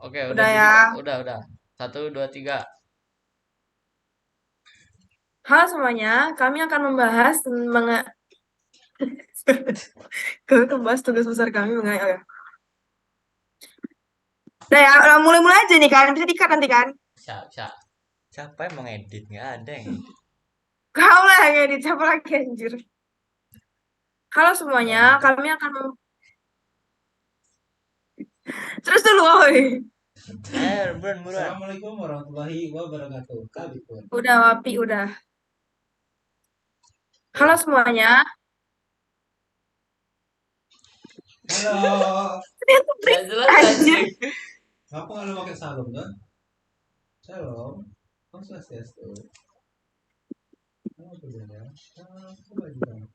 Oke, udah Udah ya. dibuka. Udah. Satu, dua, tiga. Halo semuanya, kami akan membahas kami akan membahas tugas besar kami mengenai oh ya. Udah ya, udah mulai-mulai aja nih kan, bisa dikat nanti kan. Siapa yang mau ngedit? Nggak ada yang ngedit. Kau lah yang edit, siapa lagi anjir. Halo Nggak semuanya, bisa. kami akan terus dulu, oi. Buruan, buruan. Assalamualaikum warahmatullahi wabarakatuh. Kabitun. Udah Wapi, udah. Halo Tuh. semuanya, Halo. ternyata Nggak berisik jelas anjir. anjing. Ngapa nggak lu pakai sarung kan? Shalom. Om Swastiastu. Kamu berbeda. Aku baju kamu.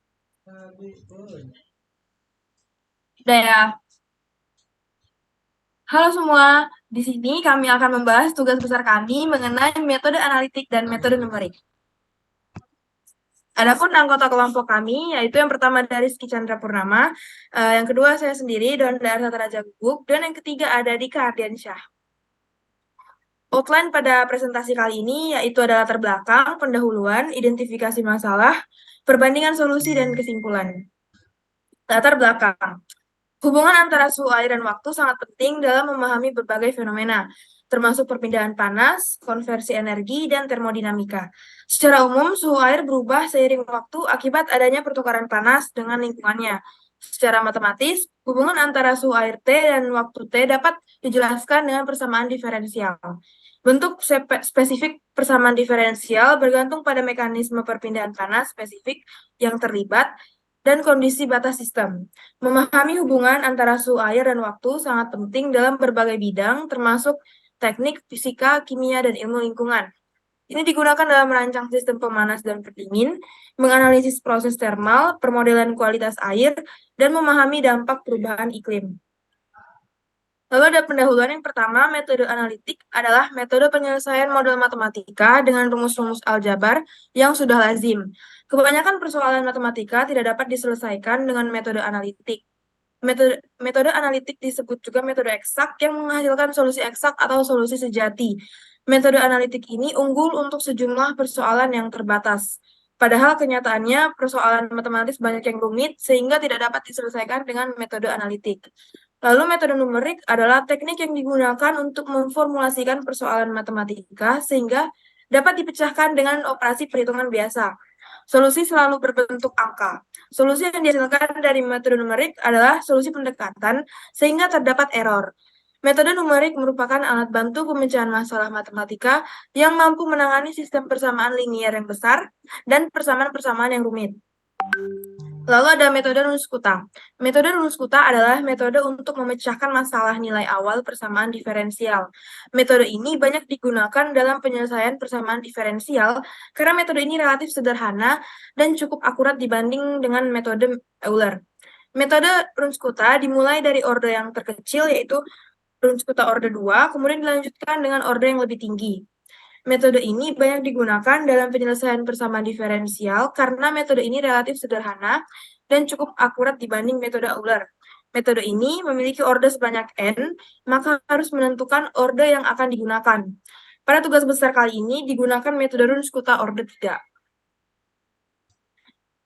Kabitun. Udah ya. Halo semua, di sini kami akan membahas tugas besar kami mengenai metode analitik dan metode numerik. Adapun anggota kelompok kami, yaitu yang pertama dari Rizky Chandra Purnama, yang kedua saya sendiri, Donda Arsata Raja Guguk, dan yang ketiga ada Dika Ardiansyah. Outline pada presentasi kali ini yaitu ada latar belakang, pendahuluan, identifikasi masalah, perbandingan solusi, dan kesimpulan. Latar belakang. Hubungan antara suhu air dan waktu sangat penting dalam memahami berbagai fenomena, termasuk perpindahan panas, konversi energi, dan termodinamika. Secara umum, suhu air berubah seiring waktu akibat adanya pertukaran panas dengan lingkungannya. Secara matematis, hubungan antara suhu air T dan waktu T dapat dijelaskan dengan persamaan diferensial. Bentuk spesifik persamaan diferensial bergantung pada mekanisme perpindahan panas spesifik yang terlibat dan kondisi batas sistem. Memahami hubungan antara suhu air dan waktu sangat penting dalam berbagai bidang, termasuk teknik, fisika, kimia, dan ilmu lingkungan. Ini digunakan dalam merancang sistem pemanas dan pendingin, menganalisis proses termal, permodelan kualitas air, dan memahami dampak perubahan iklim. Lalu ada pendahuluan yang pertama, metode analitik adalah metode penyelesaian model matematika dengan rumus-rumus aljabar yang sudah lazim. Kebanyakan persoalan matematika tidak dapat diselesaikan dengan metode analitik. Metode analitik disebut juga metode eksak yang menghasilkan solusi eksak atau solusi sejati. Metode analitik ini unggul untuk sejumlah persoalan yang terbatas. Padahal kenyataannya persoalan matematis banyak yang rumit sehingga tidak dapat diselesaikan dengan metode analitik. Lalu metode numerik adalah teknik yang digunakan untuk memformulasikan persoalan matematika sehingga dapat dipecahkan dengan operasi perhitungan biasa. Solusi selalu berbentuk angka. Solusi yang dihasilkan dari metode numerik adalah solusi pendekatan sehingga terdapat error. Metode numerik merupakan alat bantu pemecahan masalah matematika yang mampu menangani sistem persamaan linier yang besar dan persamaan-persamaan yang rumit. Lalu ada metode rumus kuta. Metode rumus kuta adalah metode untuk memecahkan masalah nilai awal persamaan diferensial. Metode ini banyak digunakan dalam penyelesaian persamaan diferensial karena metode ini relatif sederhana dan cukup akurat dibanding dengan metode Euler. Metode rumus kuta dimulai dari orde yang terkecil yaitu rumus kuta orde 2, kemudian dilanjutkan dengan orde yang lebih tinggi. Metode ini banyak digunakan dalam penyelesaian persamaan diferensial karena metode ini relatif sederhana dan cukup akurat dibanding metode Euler. Metode ini memiliki orde sebanyak n, maka harus menentukan orde yang akan digunakan. Pada tugas besar kali ini digunakan metode rumus kuta orde 3.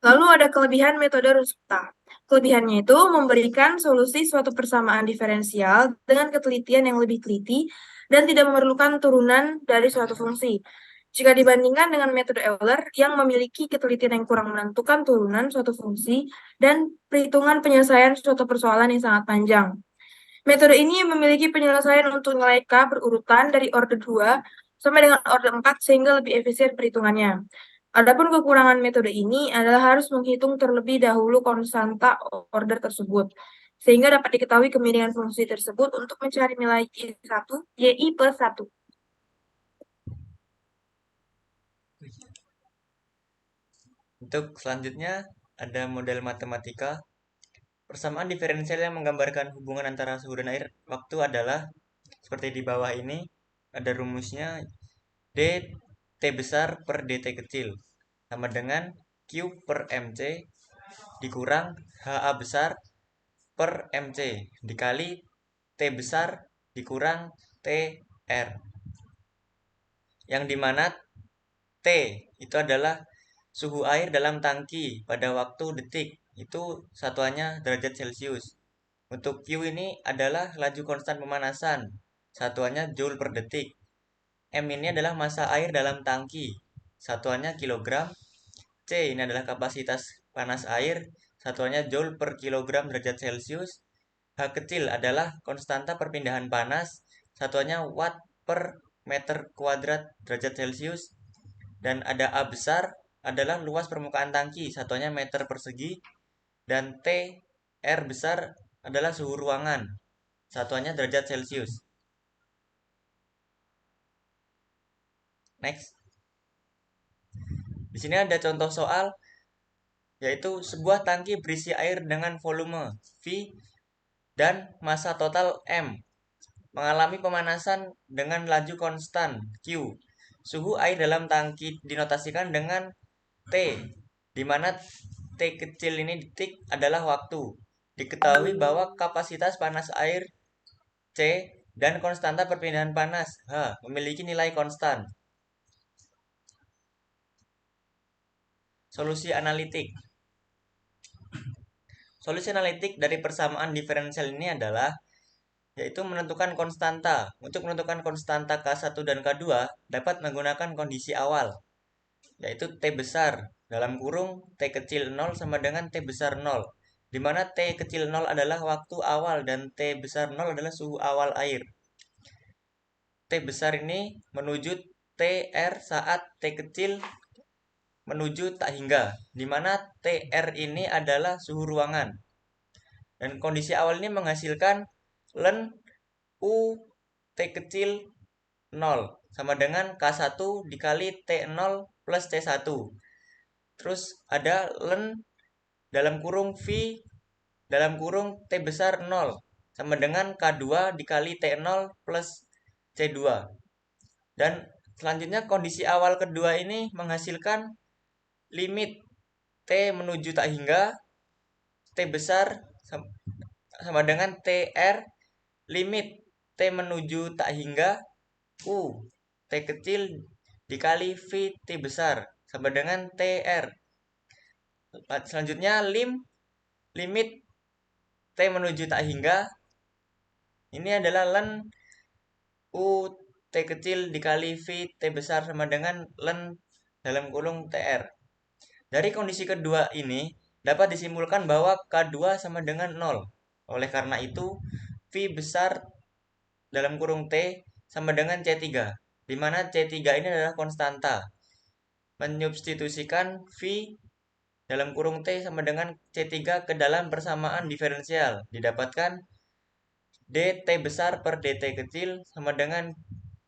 Lalu ada kelebihan metode rumus kuta. Kelebihannya itu memberikan solusi suatu persamaan diferensial dengan ketelitian yang lebih teliti dan tidak memerlukan turunan dari suatu fungsi. Jika dibandingkan dengan metode Euler yang memiliki ketelitian yang kurang menentukan turunan suatu fungsi dan perhitungan penyelesaian suatu persoalan yang sangat panjang. Metode ini memiliki penyelesaian untuk nilai K berurutan dari orde 2 sampai dengan orde 4 sehingga lebih efisien perhitungannya. Adapun kekurangan metode ini adalah harus menghitung terlebih dahulu konstanta order tersebut, sehingga dapat diketahui kemiringan fungsi tersebut untuk mencari nilai Y1, YI plus 1. Untuk selanjutnya ada model matematika. Persamaan diferensial yang menggambarkan hubungan antara suhu dan air waktu adalah seperti di bawah ini. Ada rumusnya D T besar per dt kecil sama dengan Q per MC dikurang HA besar per MC dikali T besar dikurang TR. Yang dimana T itu adalah suhu air dalam tangki pada waktu detik. Itu satuannya derajat Celcius. Untuk Q ini adalah laju konstan pemanasan. Satuannya joule per detik. M ini adalah massa air dalam tangki. Satuannya kilogram. C ini adalah kapasitas panas air. Satuannya joule per kilogram derajat Celcius. H kecil adalah konstanta perpindahan panas. Satuannya watt per meter kuadrat derajat Celcius. Dan ada A besar adalah luas permukaan tangki. Satuannya meter persegi. Dan T R besar adalah suhu ruangan. Satuannya derajat Celcius. Next. Di sini ada contoh soal, yaitu sebuah tangki berisi air dengan volume V dan massa total M mengalami pemanasan dengan laju konstan Q. Suhu air dalam tangki dinotasikan dengan T, di mana T kecil ini detik adalah waktu. Diketahui bahwa kapasitas panas air C dan konstanta perpindahan panas H memiliki nilai konstan. Solusi analitik. Solusi analitik dari persamaan diferensial ini adalah yaitu menentukan konstanta. Untuk menentukan konstanta K1 dan K2 dapat menggunakan kondisi awal, yaitu T besar dalam kurung T kecil 0 sama dengan T besar 0, di mana T kecil 0 adalah waktu awal dan T besar 0 adalah suhu awal air. T besar ini menuju TR saat T kecil menuju tak hingga, di mana TR ini adalah suhu ruangan. Dan kondisi awal ini menghasilkan ln U T kecil 0 sama dengan K1 dikali T0 plus T1. Terus ada ln dalam kurung V dalam kurung T besar 0 sama dengan K2 dikali T0 plus C2. Dan selanjutnya kondisi awal kedua ini menghasilkan limit T menuju tak hingga T besar sama dengan TR, limit T menuju tak hingga U T kecil dikali V T besar sama dengan TR. Selanjutnya limit T menuju tak hingga ini adalah ln U T kecil dikali V T besar sama dengan ln dalam kurung TR. Dari kondisi kedua ini dapat disimpulkan bahwa K2 sama dengan 0. Oleh karena itu, V besar dalam kurung T sama dengan C3, di mana C3 ini adalah konstanta. Menyubstitusikan V dalam kurung T sama dengan C3 ke dalam persamaan diferensial, didapatkan dt besar per dt kecil sama dengan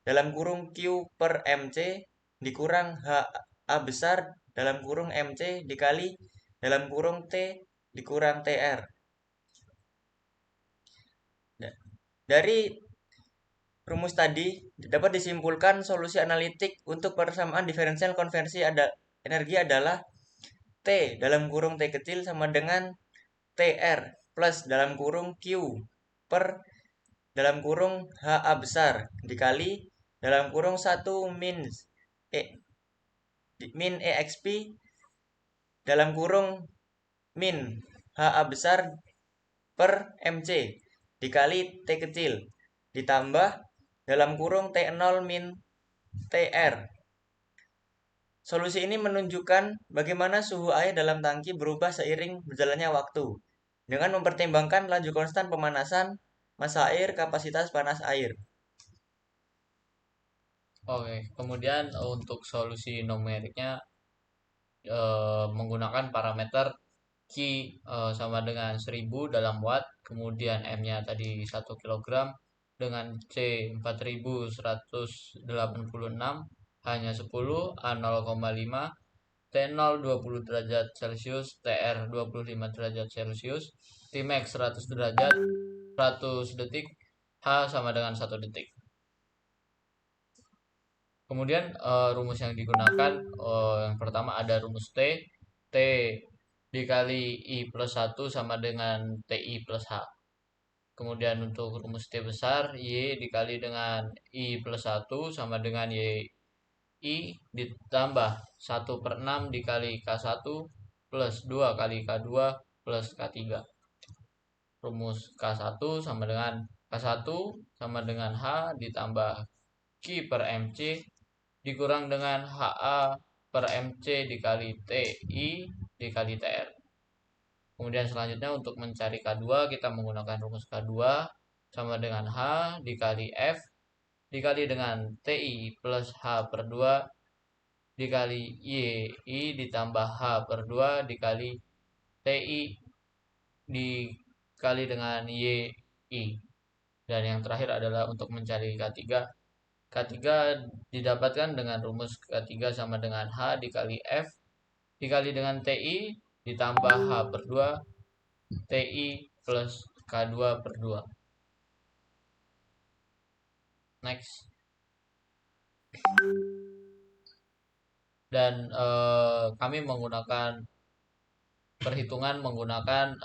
dalam kurung Q per MC dikurang HA besar dalam kurung MC dikali dalam kurung T dikurang TR. Dari rumus tadi dapat disimpulkan solusi analitik untuk persamaan diferensial konversi energi adalah T dalam kurung T kecil sama dengan TR plus dalam kurung Q per dalam kurung HA besar dikali dalam kurung 1 min EXP dalam kurung min HA besar per MC dikali T kecil ditambah dalam kurung T0 min TR. Solusi ini menunjukkan bagaimana suhu air dalam tangki berubah seiring berjalannya waktu dengan mempertimbangkan laju konstan pemanasan, massa air, kapasitas panas air. Oke, kemudian untuk solusi numeriknya menggunakan parameter Q sama dengan 1000 dalam watt, kemudian M-nya tadi 1 kg dengan C 4186, hanya 10, A 0,5, T0 20 derajat Celcius, TR 25 derajat Celcius, Tmax 100 derajat, 100 detik, H sama dengan 1 detik. Kemudian rumus yang digunakan yang pertama ada rumus T dikali I plus 1 sama dengan TI plus H. Kemudian untuk rumus T besar, Y dikali dengan I plus 1 sama dengan I ditambah 1/6 dikali K1 plus 2 kali K2 plus K3. Rumus K1 sama dengan K1 sama dengan H ditambah Q per MC dikurang dengan HA per MC dikali TI dikali TR. Kemudian selanjutnya untuk mencari K2 kita menggunakan rumus K2 sama dengan H dikali F dikali dengan TI plus H per 2 dikali YI ditambah H per 2 dikali TI dikali dengan YI. Dan yang terakhir adalah untuk mencari K3. K3 didapatkan dengan rumus K3 sama dengan H dikali F dikali dengan TI ditambah H per 2 TI plus K2 per 2. Next. Dan kami menggunakan perhitungan menggunakan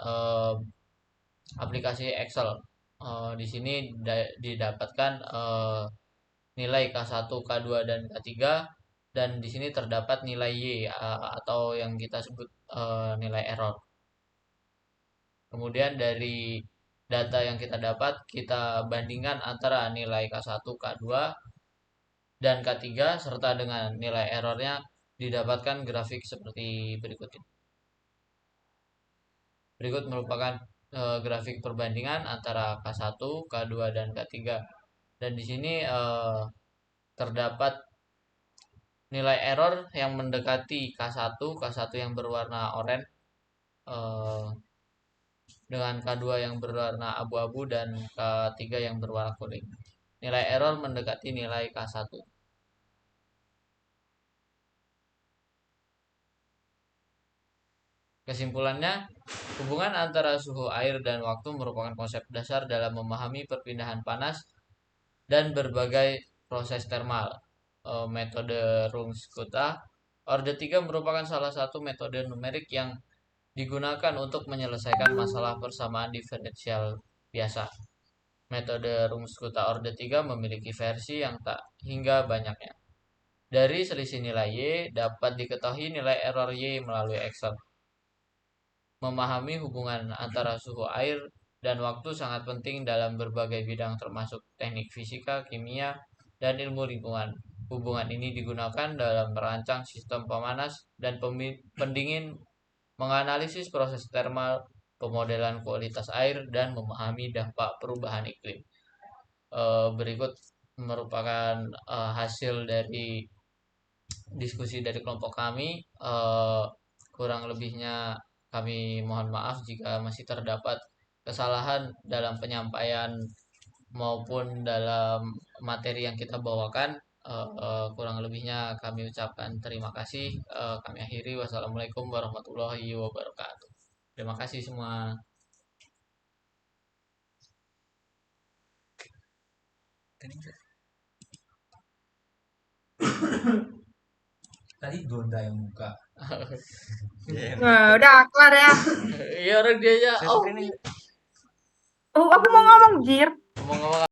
aplikasi Excel. Di sini didapatkan nilai K1, K2 dan K3 dan di sini terdapat nilai Y atau yang kita sebut nilai error. Kemudian dari data yang kita dapat kita bandingkan antara nilai K1, K2 dan K3 serta dengan nilai errornya didapatkan grafik seperti berikut ini. Berikut merupakan grafik perbandingan antara K1, K2 dan K3. Dan di sini terdapat nilai error yang mendekati K1 yang berwarna oranye dengan K2 yang berwarna abu-abu dan K3 yang berwarna kuning. Nilai error mendekati nilai K1. Kesimpulannya, hubungan antara suhu air dan waktu merupakan konsep dasar dalam memahami perpindahan panas dan berbagai proses termal. Metode Runge-Kutta orde 3 merupakan salah satu metode numerik yang digunakan untuk menyelesaikan masalah persamaan diferensial biasa. Metode Runge-Kutta orde 3 memiliki versi yang tak hingga banyaknya. Dari selisih nilai Y dapat diketahui nilai error Y melalui Excel. Memahami hubungan antara suhu air dan waktu sangat penting dalam berbagai bidang termasuk teknik fisika, kimia, dan ilmu lingkungan. Hubungan ini digunakan dalam merancang sistem pemanas dan pendingin, menganalisis proses termal, pemodelan kualitas air, dan memahami dampak perubahan iklim. Berikut merupakan hasil dari diskusi dari kelompok kami. Kurang lebihnya kami mohon maaf jika masih terdapat kesalahan dalam penyampaian maupun dalam materi yang kita bawakan. Kurang lebihnya kami ucapkan terima kasih. Kami akhiri. Wassalamualaikum warahmatullahi wabarakatuh. Terima kasih semua. Tadi Donda yang buka. Nah, udah kelar ya. Iya orang dia aja. Saya screening. Oh, aku mau ngomong, Jir. Ngomong-ngomong